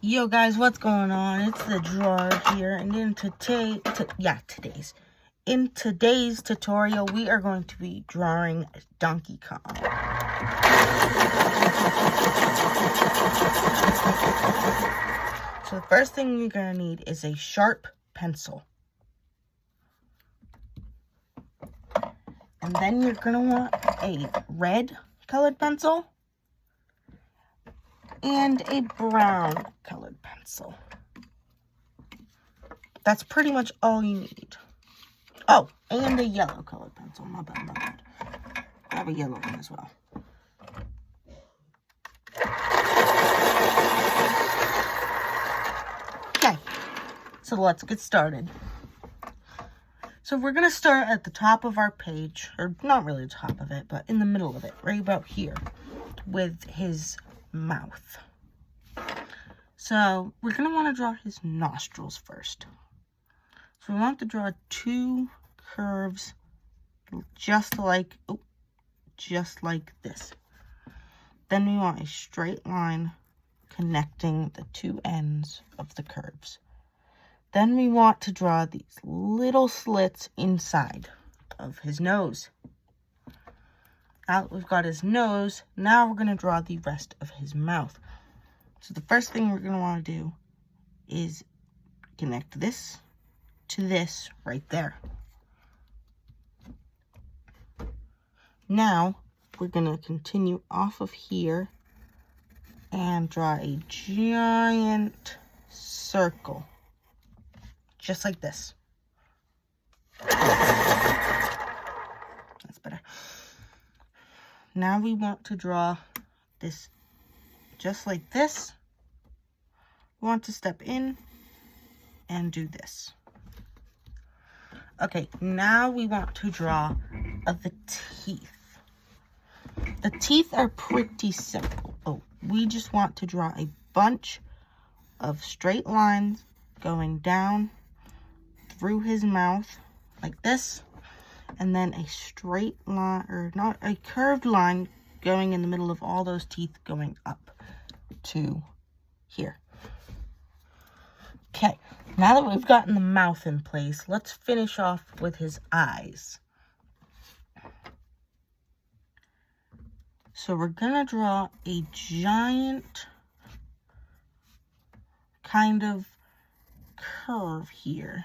Yo guys, what's going on? It's the drawer here, and in today's tutorial we are going to be drawing Donkey Kong. So the first thing you're going to need is a sharp pencil. And then you're going to want a red colored pencil and a brown colored pencil. That's pretty much all you need. Oh, and a yellow colored pencil. My bad. I have a yellow one as well. Okay, so let's get started. So we're going to start at the top of our page, or not really the top of it, but in the middle of it, right about here, with his mouth. So we're going to want to draw his nostrils first. So we want to draw two curves just like this. Then we want a straight line connecting the two ends of the curves. Then we want to draw these little slits inside of his nose. Now that we've got his nose, now we're going to draw the rest of his mouth. So the first thing we're going to want to do is connect this to this right there. Now we're going to continue off of here and draw a giant circle. Just like this. That's better. Now we want to draw this just like this. We want to step in and do this. Okay, now we want to draw the teeth. The teeth are pretty simple. Oh, we just want to draw a bunch of straight lines going down through his mouth like this, and then a straight line, or not, a curved line going in the middle of all those teeth going up to here. Okay, now that we've gotten the mouth in place, let's finish off with his eyes. So we're gonna draw a giant kind of curve here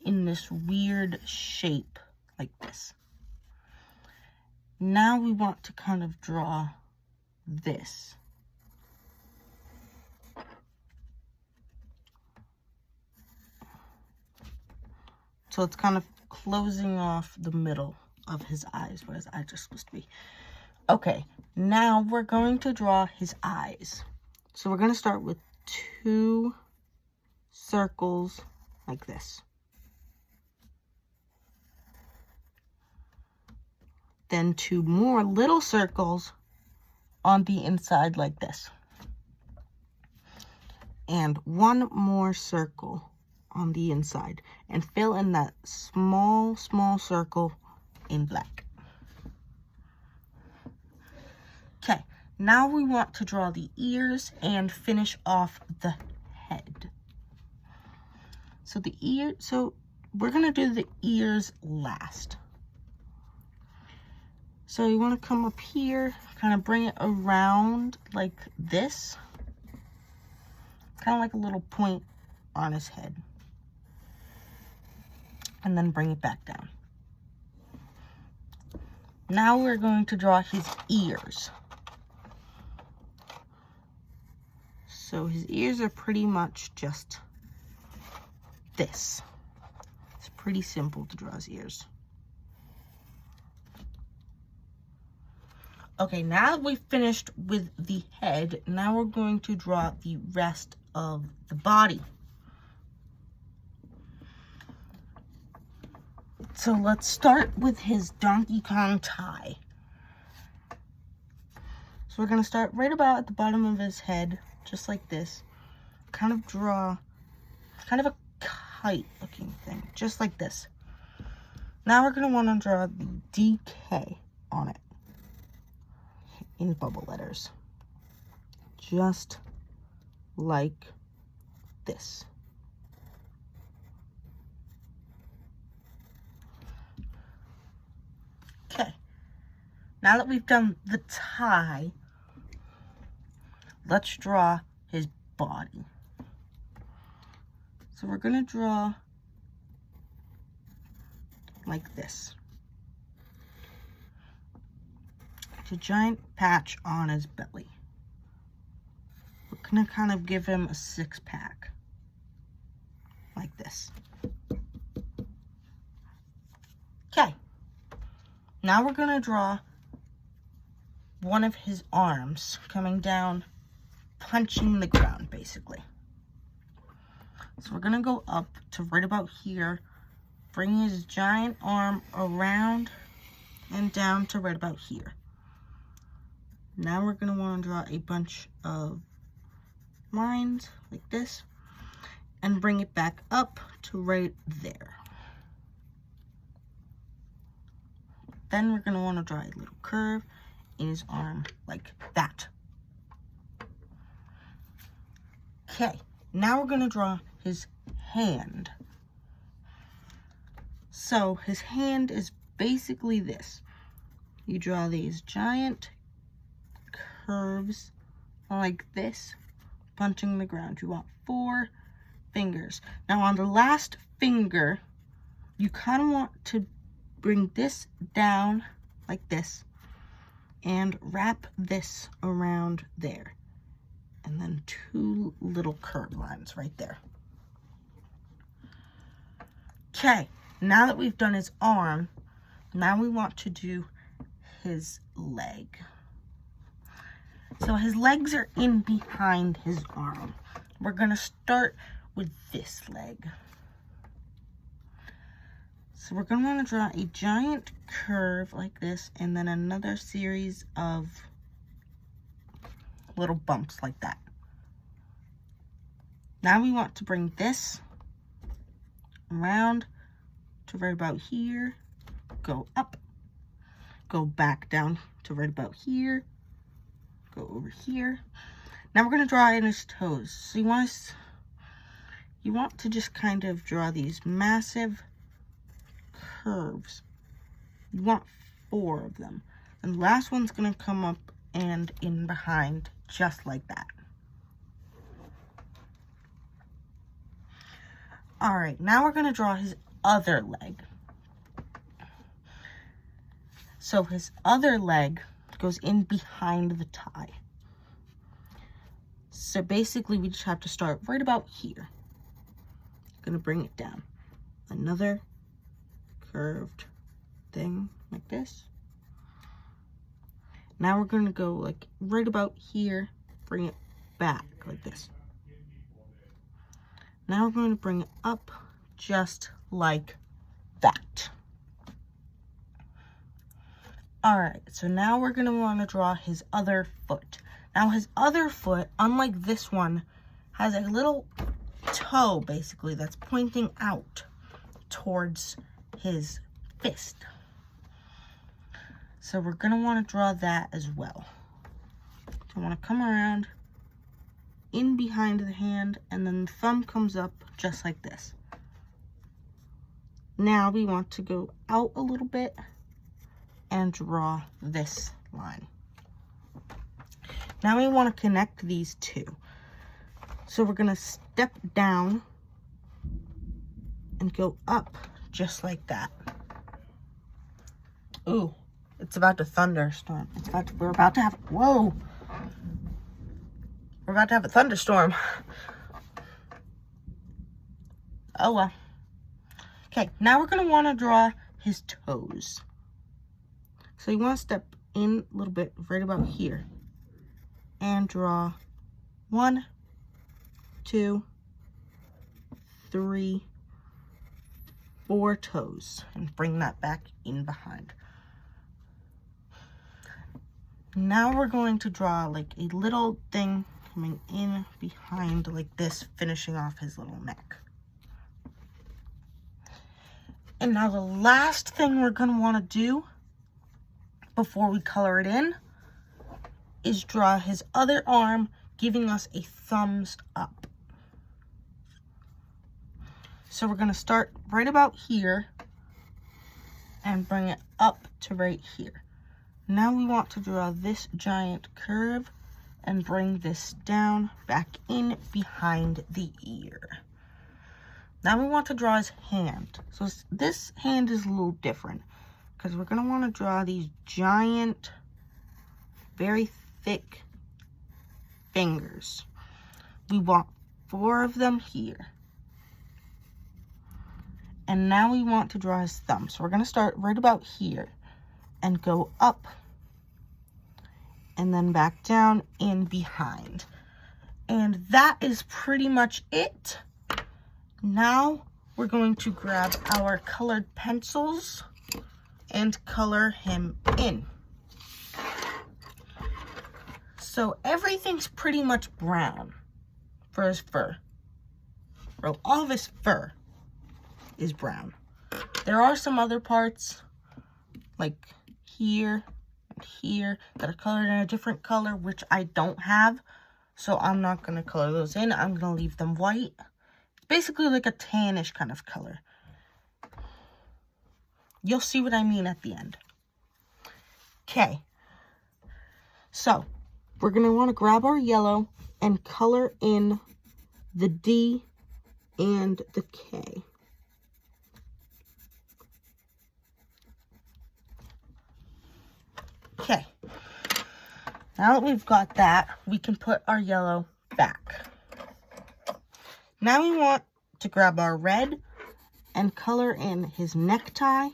in this weird shape like this. Now we want to kind of draw this. So it's kind of closing off the middle of his eyes, where his eyes are supposed to be. Okay, now we're going to draw his eyes. So we're going to start with two circles like this. Then two more little circles on the inside like this. And one more circle on the inside. And fill in that small circle in black. Okay, now we want to draw the ears and finish off the head. So we're going to do the ears last. So you want to come up here, kind of bring it around like this. Kind of like a little point on his head. And then bring it back down. Now we're going to draw his ears. So his ears are pretty much just this. It's pretty simple to draw his ears. Okay, now that we've finished with the head, now we're going to draw the rest of the body. So let's start with his Donkey Kong tie. So we're going to start right about at the bottom of his head, just like this. Kind of draw kind of a kite looking thing, just like this. Now we're going to want to draw the DK on it in bubble letters. Just like this. Okay, now that we've done the tie, let's draw his body. So we're going to draw like this. It's a giant patch on his belly. We're going to kind of give him a six-pack like this. Okay, now we're going to draw one of his arms coming down, punching the ground, basically. So we're going to go up to right about here, bring his giant arm around and down to right about here. Now we're going to want to draw a bunch of lines like this and bring it back up to right there. Then we're going to want to draw a little curve in his arm like that. Okay, now we're going to draw his hand. So his hand is basically this. You draw these giant curves like this, punching the ground. You want 4 fingers. Now on the last finger, you kind of want to bring this down like this and wrap this around there. And then 2 little curved lines right there. Okay, now that we've done his arm, now we want to do his leg. So his legs are in behind his arm. We're going to start with this leg. So we're going to want to draw a giant curve like this and then another series of little bumps like that. Now we want to bring this around to right about here, go up, go back down to right about here, go over here. Now we're going to draw in his toes. So you want to just kind of draw these massive curves. You want 4 of them. And the last one's going to come up and in behind just like that. Alright, now we're going to draw his other leg. So his other leg goes in behind the tie. So basically we just have to start right about here. Going to bring it down. Another curved thing like this. Now we're going to go like right about here, bring it back like this. Now we're going to bring it up just like that. Alright, so now we're going to want to draw his other foot. Now his other foot, unlike this one, has a little toe basically that's pointing out towards his fist. So we're going to want to draw that as well. So I want to come around in behind the hand, and then the thumb comes up just like this. Now we want to go out a little bit and draw this line. Now we want to connect these two. So we're going to step down and go up just like that. Ooh, it's about to thunderstorm. We're about to have, whoa. We're about to have a thunderstorm. Oh well. Okay, now we're going to want to draw his toes. So you want to step in a little bit right about here and draw 1, 2, 3, 4 toes and bring that back in behind. Now we're going to draw like a little thing coming in behind like this, finishing off his little neck. And now the last thing we're going to want to do before we color it in is draw his other arm giving us a thumbs up. So we're going to start right about here and bring it up to right here. Now we want to draw this giant curve and bring this down back in behind the ear. Now we want to draw his hand. So this hand is a little different because we're going to want to draw these giant, very thick fingers. We want 4 of them here. And now we want to draw his thumb. So we're going to start right about here and go up and then back down in behind. And that is pretty much it. Now we're going to grab our colored pencils and color him in. So everything's pretty much brown for his fur. Or all of his fur is brown. There are some other parts, like here and here, that are colored in a different color, which I don't have. So I'm not going to color those in. I'm going to leave them white. It's basically like a tannish kind of color. You'll see what I mean at the end. Okay. So we're going to want to grab our yellow and color in the D and the K. Okay, now that we've got that, we can put our yellow back. Now we want to grab our red and color in his necktie.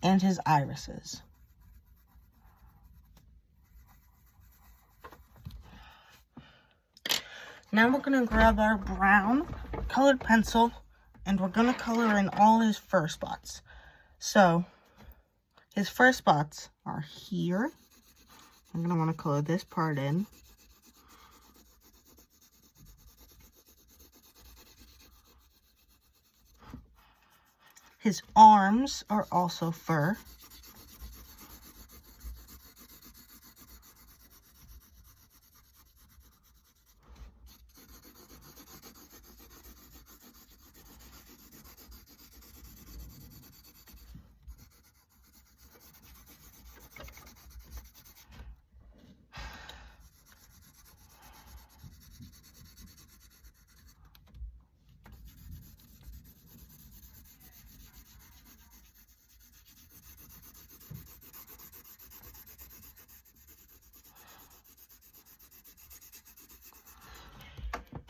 And his irises. Now we're going to grab our brown colored pencil and we're going to color in all his fur spots. So his fur spots are here. I'm going to want to color this part in. His arms are also fur.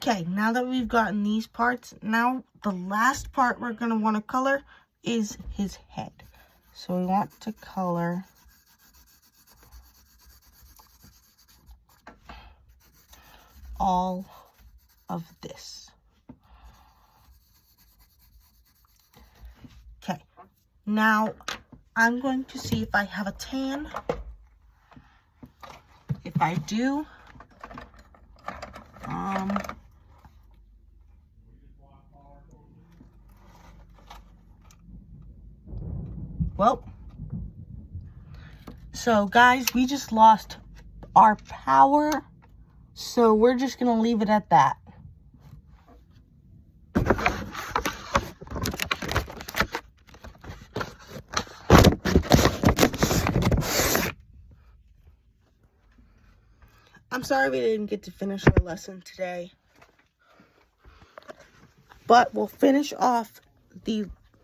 Okay, now that we've gotten these parts, now the last part we're going to want to color is his head. So we want to color all of this. Okay, now I'm going to see if I have a tan. If I do, well, so guys, we just lost our power, so we're just going to leave it at that. I'm sorry we didn't get to finish our lesson today, but we'll finish off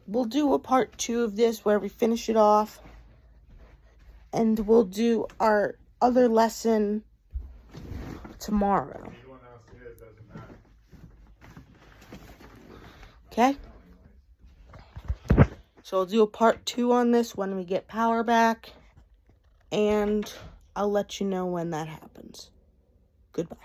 we'll do a part 2 of this where we finish it off, and we'll do our other lesson tomorrow. Okay? So I'll do a part 2 on this when we get power back, and I'll let you know when that happens. Goodbye.